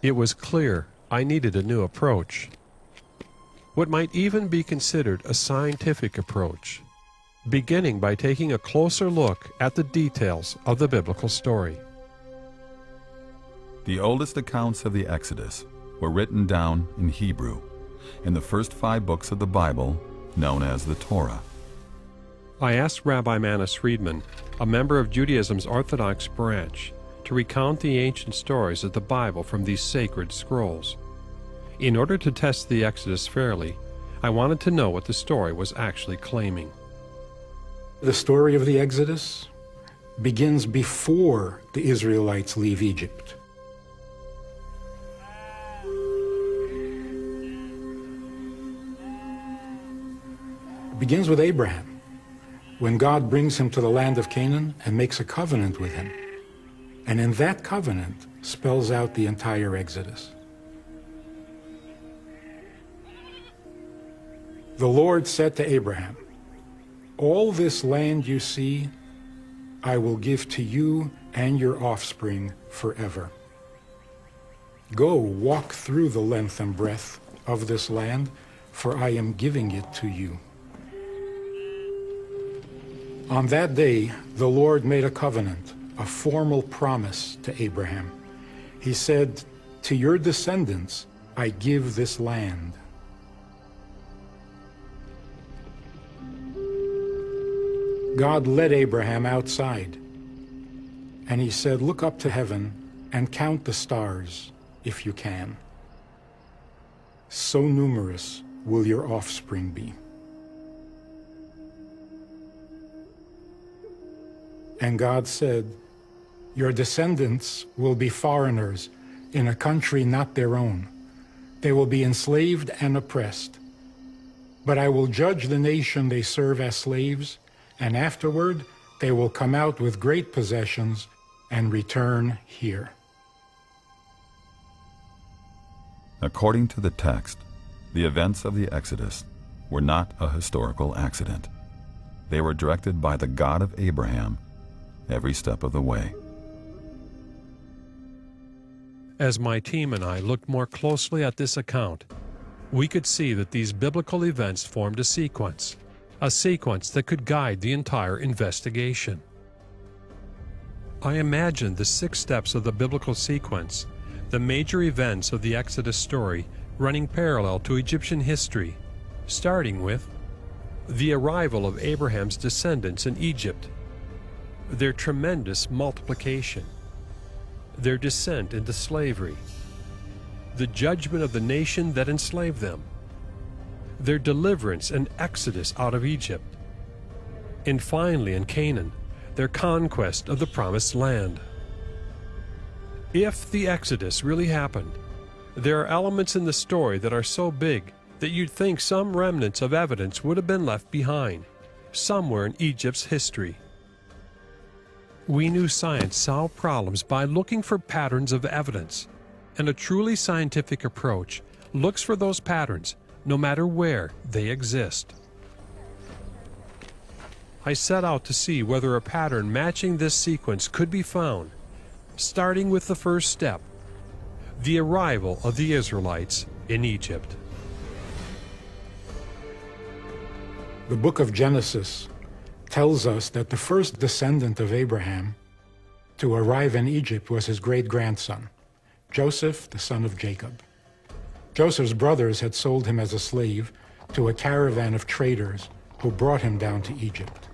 It was clear I needed a new approach. What might even be considered a scientific approach, beginning by taking a closer look at the details of the biblical story. The oldest accounts of the Exodus were written down in Hebrew, in the first 5 books of the Bible, known as the Torah. I asked Rabbi Manis Friedman, a member of Judaism's Orthodox branch, to recount the ancient stories of the Bible from these sacred scrolls. In order to test the Exodus fairly, I wanted to know what the story was actually claiming. The story of the Exodus begins before the Israelites leave Egypt. It begins with Abraham, when God brings him to the land of Canaan and makes a covenant with him. And in that covenant spells out the entire Exodus. The Lord said to Abraham, "All this land you see, I will give to you and your offspring forever. Go, walk through the length and breadth of this land, for I am giving it to you." On that day, the Lord made a covenant, a formal promise to Abraham. He said, "To your descendants I give this land." God led Abraham outside, and he said, "Look up to heaven and count the stars, if you can. So numerous will your offspring be." And God said, "Your descendants will be foreigners in a country not their own. They will be enslaved and oppressed. But I will judge the nation they serve as slaves, and afterward they will come out with great possessions and return here." According to the text, the events of the Exodus were not a historical accident. They were directed by the God of Abraham every step of the way. As my team and I looked more closely at this account, we could see that these biblical events formed a sequence that could guide the entire investigation. I imagined the 6 steps of the biblical sequence, the major events of the Exodus story running parallel to Egyptian history, starting with the arrival of Abraham's descendants in Egypt, their tremendous multiplication, their descent into slavery, the judgment of the nation that enslaved them, their deliverance and exodus out of Egypt, and finally in Canaan, their conquest of the Promised Land. If the Exodus really happened, there are elements in the story that are so big that you'd think some remnants of evidence would have been left behind, somewhere in Egypt's history. We knew science solved problems by looking for patterns of evidence, and a truly scientific approach looks for those patterns no matter where they exist. I set out to see whether a pattern matching this sequence could be found, starting with the first step, the arrival of the Israelites in Egypt. The book of Genesis tells us that the first descendant of Abraham to arrive in Egypt was his great-grandson, Joseph, the son of Jacob. Joseph's brothers had sold him as a slave to a caravan of traders who brought him down to Egypt.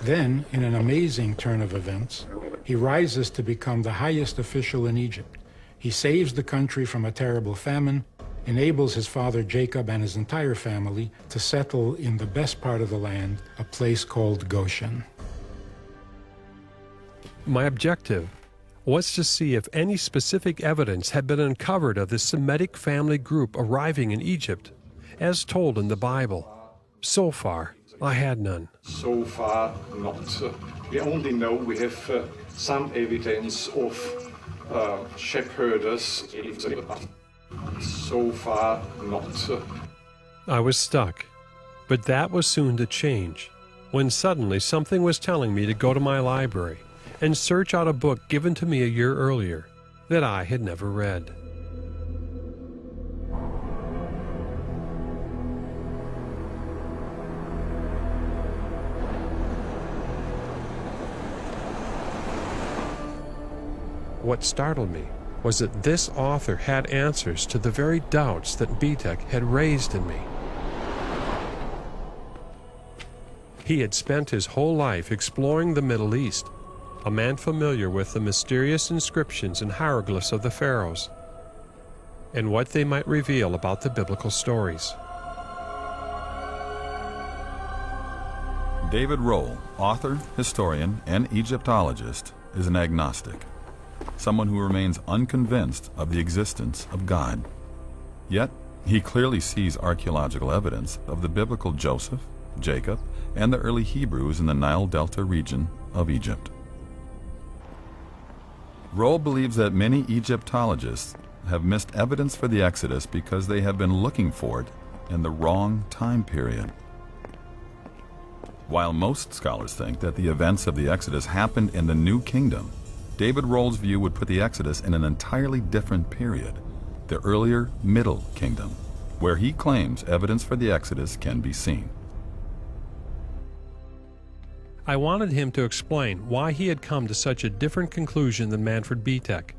Then, in an amazing turn of events, he rises to become the highest official in Egypt. He saves the country from a terrible famine, enables his father Jacob and his entire family to settle in the best part of the land, a place called Goshen. My objective was to see if any specific evidence had been uncovered of the Semitic family group arriving in Egypt, as told in the Bible. So far, I had none. So far, not. We only know we have some evidence of shepherders. So far, not. I was stuck, but that was soon to change, when suddenly something was telling me to go to my library and search out a book given to me a year earlier, that I had never read. What startled me was that this author had answers to the very doubts that Bitek had raised in me. He had spent his whole life exploring the Middle East, a man familiar with the mysterious inscriptions and hieroglyphs of the pharaohs, and what they might reveal about the biblical stories. David Rohl, author, historian, and Egyptologist, is an agnostic, someone who remains unconvinced of the existence of God. Yet, he clearly sees archaeological evidence of the biblical Joseph, Jacob, and the early Hebrews in the Nile Delta region of Egypt. Rohl believes that many Egyptologists have missed evidence for the Exodus because they have been looking for it in the wrong time period. While most scholars think that the events of the Exodus happened in the New Kingdom, David Rohl's view would put the Exodus in an entirely different period, the earlier Middle Kingdom, where he claims evidence for the Exodus can be seen. I wanted him to explain why he had come to such a different conclusion than Manfred Bitek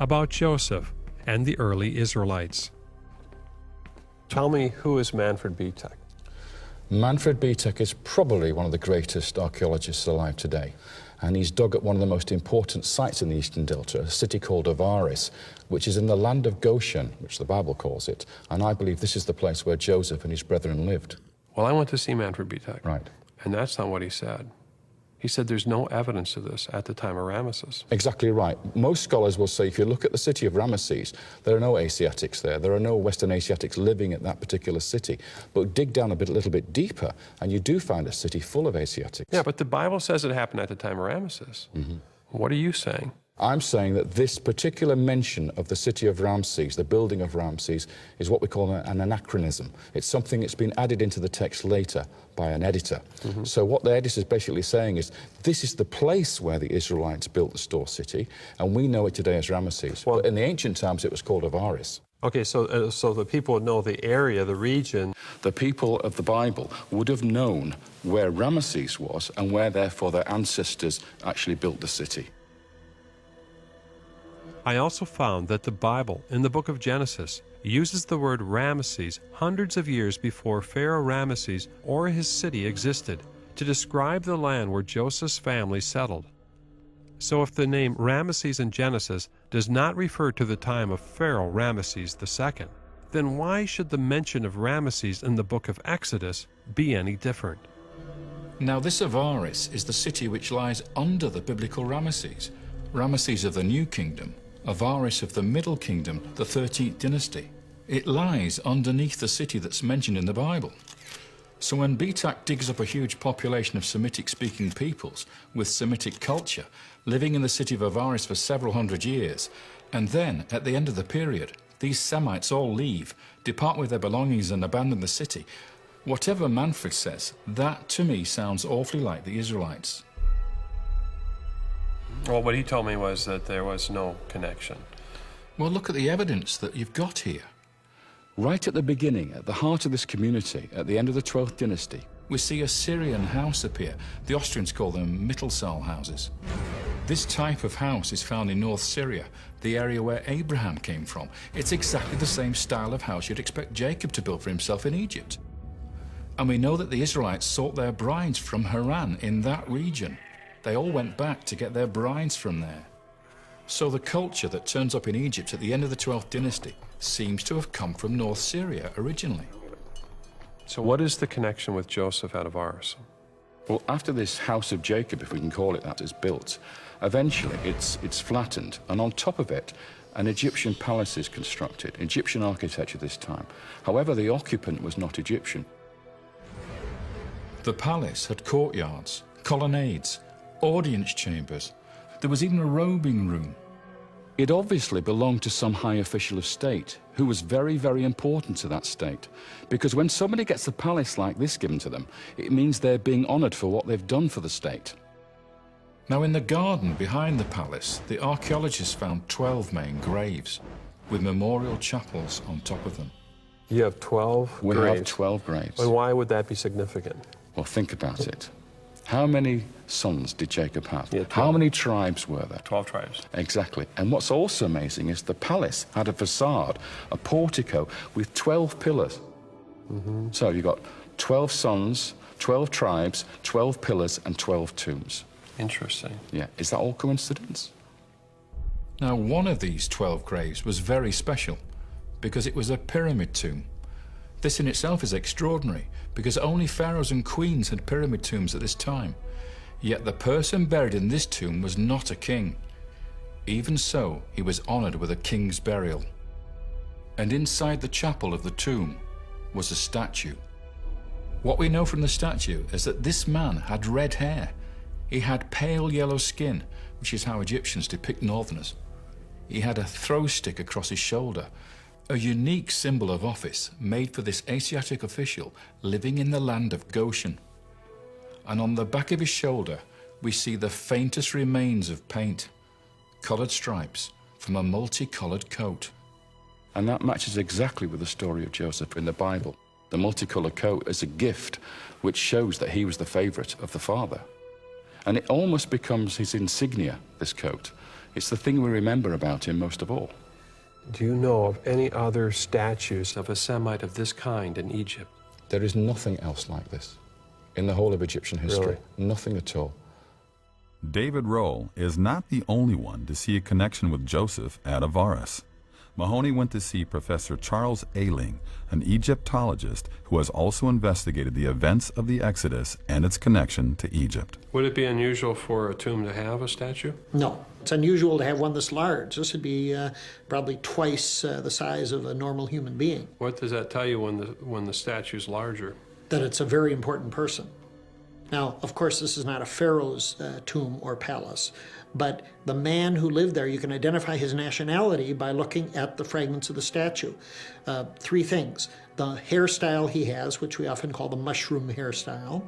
about Joseph and the early Israelites. Tell me, who is Manfred Bitek? Manfred Bitek is probably one of the greatest archaeologists alive today, and he's dug at one of the most important sites in the Eastern Delta, a city called Avaris, which is in the land of Goshen, which the Bible calls it, and I believe this is the place where Joseph and his brethren lived. Well, I went to see Manfred Bitek. Right. And that's not what he said. He said there's no evidence of this at the time of Ramesses. Exactly right. Most scholars will say if you look at the city of Ramesses, there are no Asiatics there. There are no Western Asiatics living at that particular city. But dig down a little bit deeper, and you do find a city full of Asiatics. Yeah, but the Bible says it happened at the time of Ramesses. Mm-hmm. What are you saying? I'm saying that this particular mention of the city of Ramses, the building of Ramses, is what we call an anachronism. It's something that's been added into the text later by an editor. Mm-hmm. So what the editor is basically saying is, this is the place where the Israelites built the store city, and we know it today as Ramesses. Well, but in the ancient times, it was called Avaris. Okay, so the people would know the area, the region. The people of the Bible would have known where Ramesses was and where, therefore, their ancestors actually built the city. I also found that the Bible, in the book of Genesis, uses the word Ramesses hundreds of years before Pharaoh Ramesses or his city existed to describe the land where Joseph's family settled. So if the name Ramesses in Genesis does not refer to the time of Pharaoh Ramesses II, then why should the mention of Ramesses in the book of Exodus be any different? Now this Avaris is the city which lies under the biblical Ramesses. Ramesses of the New Kingdom, Avaris of the Middle Kingdom, the 13th dynasty. It lies underneath the city that's mentioned in the Bible. So when Bitek digs up a huge population of Semitic-speaking peoples with Semitic culture living in the city of Avaris for several hundred years, and then, at the end of the period, these Semites all leave, depart with their belongings and abandon the city, whatever Manfred says, that to me sounds awfully like the Israelites. Well, what he told me was that there was no connection. Well, look at the evidence that you've got here. Right at the beginning, at the heart of this community, at the end of the 12th dynasty, we see a Syrian house appear. The Austrians call them Mittelsaal houses. This type of house is found in North Syria, the area where Abraham came from. It's exactly the same style of house you'd expect Jacob to build for himself in Egypt. And we know that the Israelites sought their brides from Haran in that region. They all went back to get their brides from there. So the culture that turns up in Egypt at the end of the 12th dynasty seems to have come from North Syria originally. So what is the connection with Joseph at Avaris? well, after this house of Jacob, if we can call it that, is built, eventually it's flattened, and on top of it, an Egyptian palace is constructed, Egyptian architecture this time. However, the occupant was not Egyptian. The palace had courtyards, colonnades, audience chambers. There was even a robing room. It obviously belonged to some high official of state who was very, very important to that state. Because when somebody gets a palace like this given to them, it means they're being honored for what they've done for the state. Now, in the garden behind the palace, the archaeologists found 12 main graves with memorial chapels on top of them. You have 12 We graves. have 12 graves. And why would that be significant? Well, think about it. How many sons did Jacob have? He had 12. How many tribes were there? 12 tribes. Exactly. And what's also amazing is the palace had a facade, a portico with 12 pillars. So you've got 12 sons, 12 tribes, 12 pillars, and 12 tombs. Interesting. Yeah. Is that all coincidence? Now, one of these 12 graves was very special because it was a pyramid tomb. This in itself is extraordinary because only pharaohs and queens had pyramid tombs at this time. Yet the person buried in this tomb was not a king. Even so, he was honored with a king's burial. And inside the chapel of the tomb was a statue. What we know from the statue is that this man had red hair. He had pale yellow skin, which is how Egyptians depict northerners. He had a throw stick across his shoulder, a unique symbol of office made for this Asiatic official living in the land of Goshen. And on the back of his shoulder, we see the faintest remains of paint, colored stripes from a multicolored coat. And that matches exactly with the story of Joseph in the Bible. The multicolored coat is a gift which shows that he was the favorite of the father. And it almost becomes his insignia, this coat. It's the thing we remember about him most of all. Do you know of any other statues of a Semite of this kind in Egypt? There is nothing else like this in the whole of Egyptian history. Really? Nothing at all. David Rowe is not the only one to see a connection with Joseph at Avaris. Mahoney went to see Professor Charles Ayling, an Egyptologist who has also investigated the events of the Exodus and its connection to Egypt. Would it be unusual for a tomb to have a statue? No. It's unusual to have one this large. This would be probably twice the size of a normal human being. What does that tell you when the statue's larger? That it's a very important person. Now, of course, this is not a pharaoh's tomb or palace, but the man who lived there, you can identify his nationality by looking at the fragments of the statue. Three things. The hairstyle he has, which we often call the mushroom hairstyle.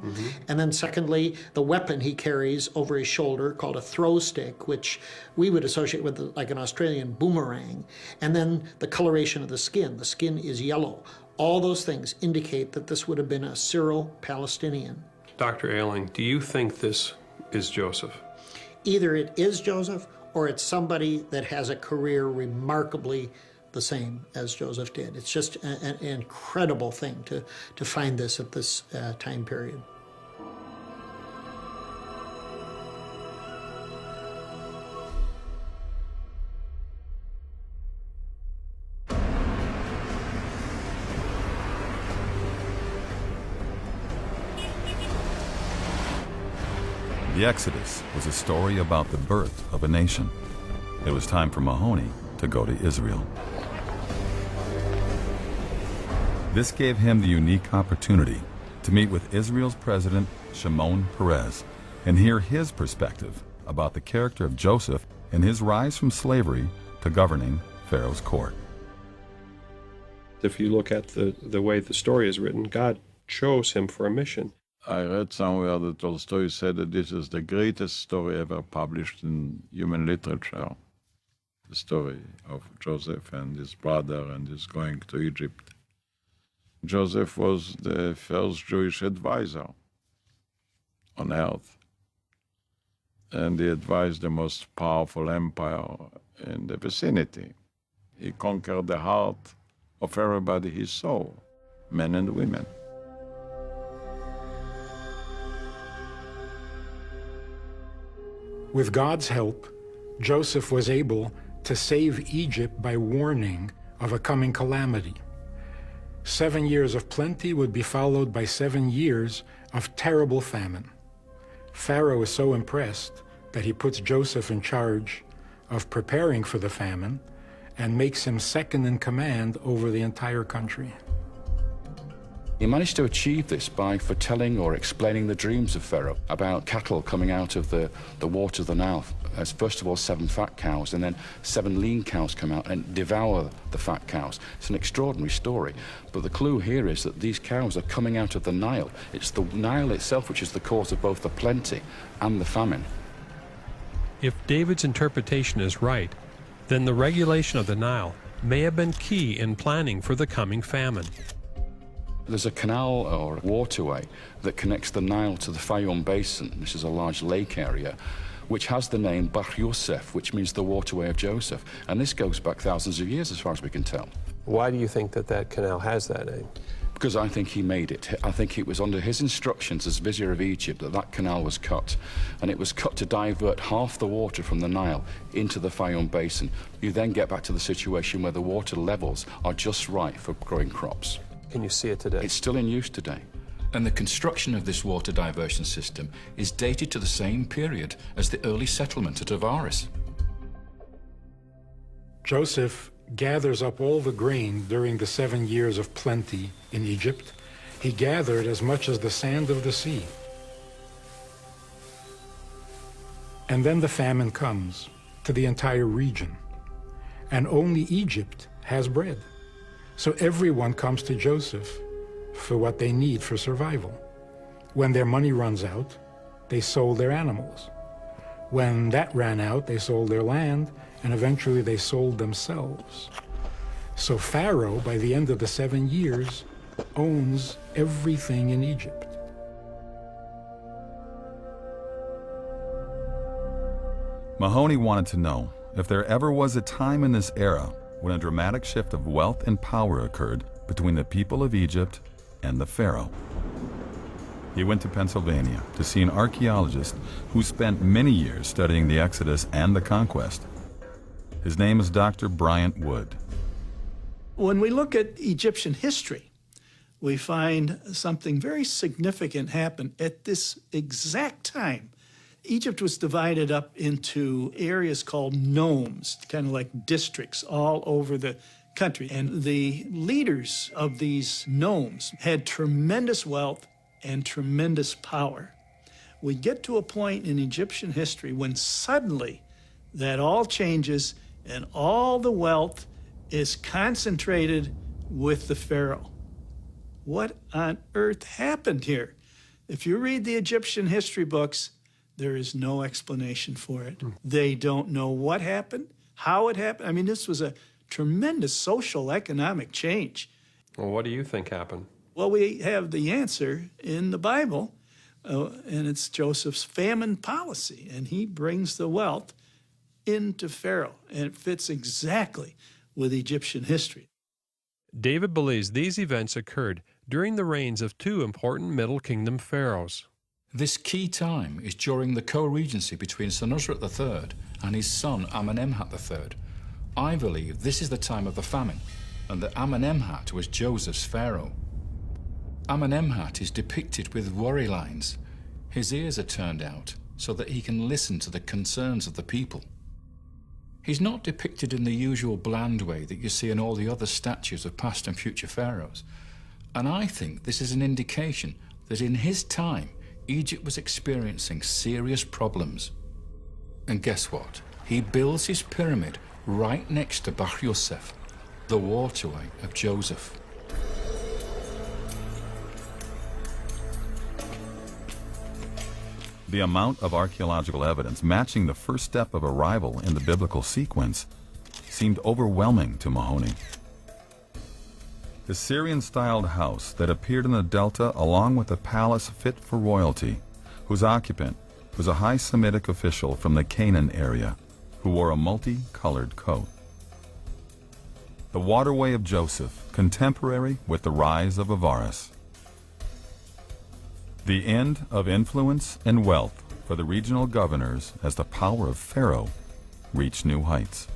And then secondly, the weapon he carries over his shoulder called a throw stick, which we would associate with like an Australian boomerang. And then the coloration of the skin. The skin is yellow. All those things indicate that this would have been a Syro-Palestinian. Dr. Ayling, do you think this is Joseph? Either it is Joseph or it's somebody that has a career remarkably the same as Joseph did. It's just an incredible thing to find this at this time period. The Exodus was a story about the birth of a nation. It was time for Mahoney to go to Israel. This gave him the unique opportunity to meet with Israel's president, Shimon Peres, and hear his perspective about the character of Joseph and his rise from slavery to governing Pharaoh's court. If you look at the way the story is written, God chose him for a mission. I read somewhere that Tolstoy said that this is the greatest story ever published in human literature. The story of Joseph and his brother and his going to Egypt. Joseph was the first Jewish advisor on earth. And he advised the most powerful empire in the vicinity. He conquered the heart of everybody he saw, men and women. With God's help, Joseph was able to save Egypt by warning of a coming calamity. 7 years of plenty would be followed by 7 years of terrible famine. Pharaoh is so impressed that he puts Joseph in charge of preparing for the famine and makes him second in command over the entire country. He managed to achieve this by foretelling or explaining the dreams of Pharaoh about cattle coming out of the waters of the Nile. As first of all 7 fat cows, and then 7 lean cows come out and devour the fat cows. It's an extraordinary story. But the clue here is that these cows are coming out of the Nile. It's the Nile itself which is the cause of both the plenty and the famine. If David's interpretation is right, then the regulation of the Nile may have been key in planning for the coming famine. There's a canal or waterway that connects the Nile to the Fayum Basin. This is a large lake area, which has the name Bahr Yosef, which means the waterway of Joseph. And this goes back thousands of years, as far as we can tell. Why do you think that that canal has that name? Because I think he made it. I think it was under his instructions as Vizier of Egypt that that canal was cut. And it was cut to divert half the water from the Nile into the Fayum Basin. You then get back to the situation where the water levels are just right for growing crops. Can you see it today? It's still in use today. And the construction of this water diversion system is dated to the same period as the early settlement at Avaris. Joseph gathers up all the grain during the 7 years of plenty in Egypt. He gathered as much as the sand of the sea. And then the famine comes to the entire region, and only Egypt has bread. So everyone comes to Joseph for what they need for survival. When their money runs out, they sold their animals. When that ran out, they sold their land, and eventually they sold themselves. So Pharaoh, by the end of the 7 years, owns everything in Egypt. Mahoney wanted to know if there ever was a time in this era when a dramatic shift of wealth and power occurred between the people of Egypt and the Pharaoh. He went to Pennsylvania to see an archaeologist who spent many years studying the Exodus and the conquest. His name is Dr. Bryant Wood. When we look at Egyptian history, we find something very significant happen at this exact time. Egypt was divided up into areas called nomes, kind of like districts all over the country. And the leaders of these nomes had tremendous wealth and tremendous power. We get to a point in Egyptian history when suddenly that all changes and all the wealth is concentrated with the Pharaoh. What on earth happened here? If you read the Egyptian history books, there is no explanation for it. They don't know what happened, how it happened. I mean, this was a tremendous social, economic change. Well, what do you think happened? Well, we have the answer in the Bible, and it's Joseph's famine policy, and he brings the wealth into Pharaoh, and it fits exactly with Egyptian history. David believes these events occurred during the reigns of two important Middle Kingdom pharaohs. This key time is during the co-regency between Senusret III and his son Amenemhat III. I believe this is the time of the famine, and that Amenemhat was Joseph's pharaoh. Amenemhat is depicted with worry lines. His ears are turned out so that he can listen to the concerns of the people. He's not depicted in the usual bland way that you see in all the other statues of past and future pharaohs. And I think this is an indication that in his time, Egypt was experiencing serious problems. And guess what? He builds his pyramid right next to Bahr Yosef, the waterway of Joseph. The amount of archaeological evidence matching the first step of arrival in the biblical sequence seemed overwhelming to Mahoney. The Syrian-styled house that appeared in the Delta along with a palace fit for royalty, whose occupant was a high Semitic official from the Canaan area who wore a multicolored coat. The waterway of Joseph, contemporary with the rise of Avaris. The end of influence and wealth for the regional governors as the power of Pharaoh reached new heights.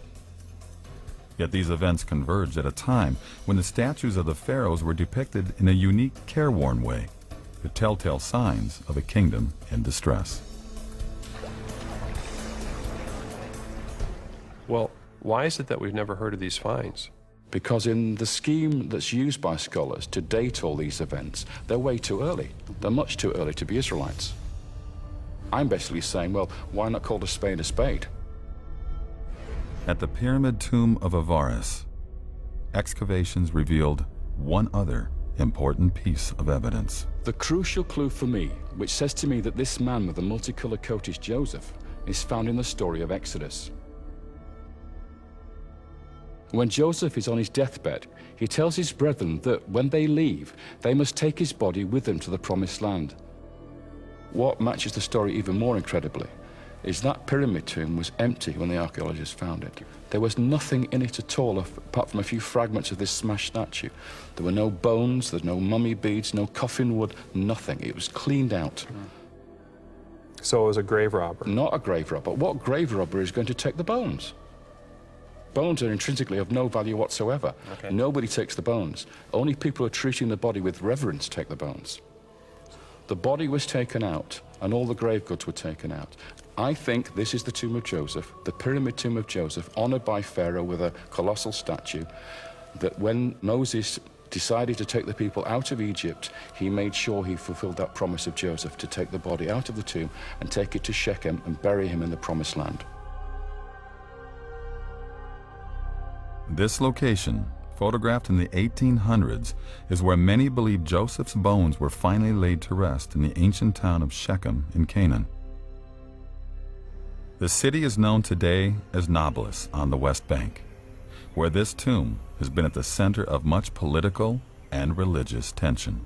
Yet these events converged at a time when the statues of the pharaohs were depicted in a unique, careworn way, the telltale signs of a kingdom in distress. Well, why is it that we've never heard of these finds? Because in the scheme that's used by scholars to date all these events, they're way too early. They're much too early to be Israelites. I'm basically saying, well, why not call a spade a spade? At the pyramid tomb of Avaris, excavations revealed one other important piece of evidence. The crucial clue for me, which says to me that this man with the multicolored coat is Joseph, is found in the story of Exodus. When Joseph is on his deathbed, he tells his brethren that when they leave, they must take his body with them to the Promised Land. What matches the story even more incredibly is that pyramid tomb was empty when the archaeologists found it. There was nothing in it at all apart from a few fragments of this smashed statue. There were no bones, there's no mummy beads, no coffin wood, nothing. It was cleaned out. So it was a grave robber. Not a grave robber. What grave robber is going to take the bones? Bones are intrinsically of no value whatsoever. Okay. Nobody takes the bones. Only people who are treating the body with reverence take the bones. The body was taken out, and all the grave goods were taken out. I think this is the tomb of Joseph, the pyramid tomb of Joseph, honored by Pharaoh with a colossal statue, that when Moses decided to take the people out of Egypt, he made sure he fulfilled that promise of Joseph to take the body out of the tomb and take it to Shechem and bury him in the Promised Land. This location, photographed in the 1800s, is where many believe Joseph's bones were finally laid to rest in the ancient town of Shechem in Canaan. The city is known today as Nablus on the West Bank, where this tomb has been at the center of much political and religious tension.